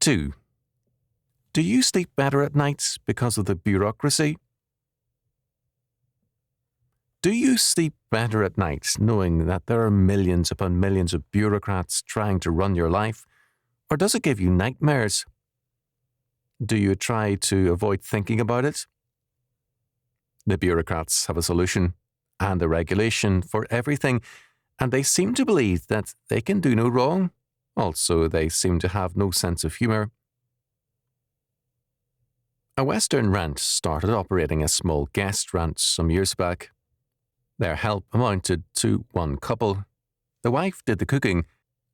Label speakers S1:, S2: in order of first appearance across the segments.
S1: 2. Do you sleep better at nights because of the bureaucracy? Do you sleep better at night knowing that there are millions upon millions of bureaucrats trying to run your life, or does it give you nightmares? Do you try to avoid thinking about it? The bureaucrats have a solution and a regulation for everything, and they seem to believe that they can do no wrong. Also, they seem to have no sense of humour. A Western ranch started operating a small guest ranch some years back. Their help amounted to one couple. The wife did the cooking,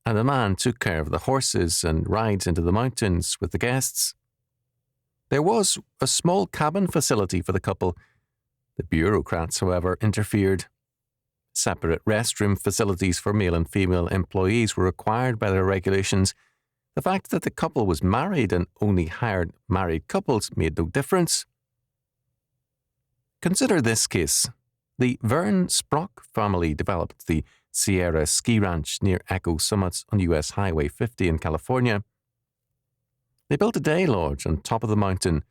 S1: and the man took care of the horses and rides into the mountains with the guests. There was a small cabin facility for the couple. The bureaucrats, however, interfered. Separate restroom facilities for male and female employees were required by their regulations. The fact that the couple was married and only hired married couples made no difference. Consider this case. The Vern Sprock family developed the Sierra Ski Ranch near Echo Summits on US Highway 50 in California. They built a day lodge on top of the mountain.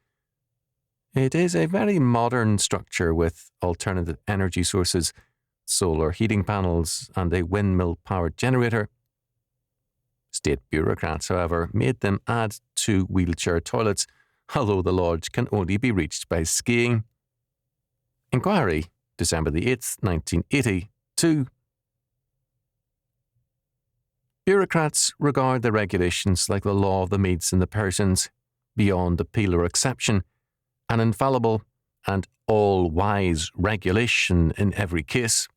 S1: It is a very modern structure with alternative energy sources, solar heating panels, and a windmill-powered generator. State bureaucrats, however, made them add 2 wheelchair toilets, although the lodge can only be reached by skiing. Inquiry, December the 8th, 1980, 2. Bureaucrats regard the regulations like the law of the Medes and the Persians, beyond appeal or exception, an infallible and all-wise regulation in every case.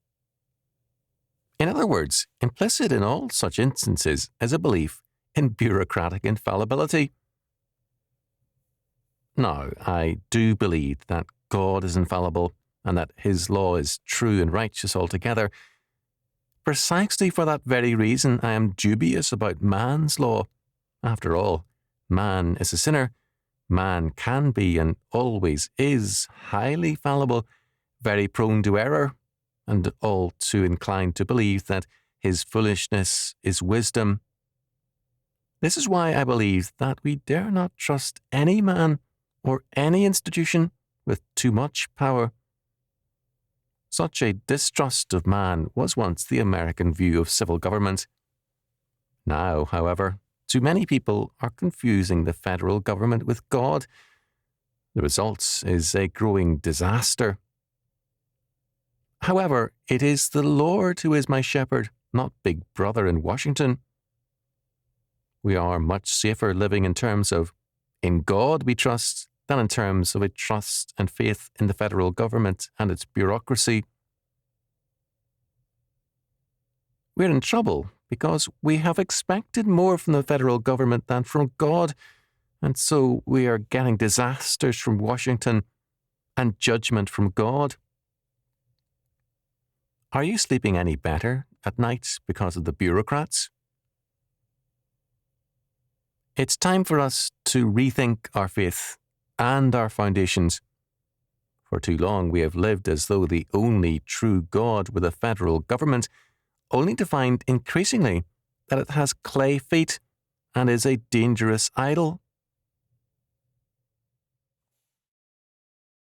S1: In other words, implicit in all such instances is a belief in bureaucratic infallibility. Now, I do believe that God is infallible and that his law is true and righteous altogether. Precisely for that very reason, I am dubious about man's law. After all, man is a sinner. Man can be and always is highly fallible, very prone to error, and all too inclined to believe that his foolishness is wisdom. This is why I believe that we dare not trust any man or any institution with too much power. Such a distrust of man was once the American view of civil government. Now, however, too many people are confusing the federal government with God. The result is a growing disaster. However, it is the Lord who is my shepherd, not Big Brother in Washington. We are much safer living in terms of "in God we trust" than in terms of a trust and faith in the federal government and its bureaucracy. We're in trouble because we have expected more from the federal government than from God, and so we are getting disasters from Washington and judgment from God. Are you sleeping any better at night because of the bureaucrats? It's time for us to rethink our faith and our foundations. For too long we have lived as though the only true God were the federal government, only to find increasingly that it has clay feet and is a dangerous idol.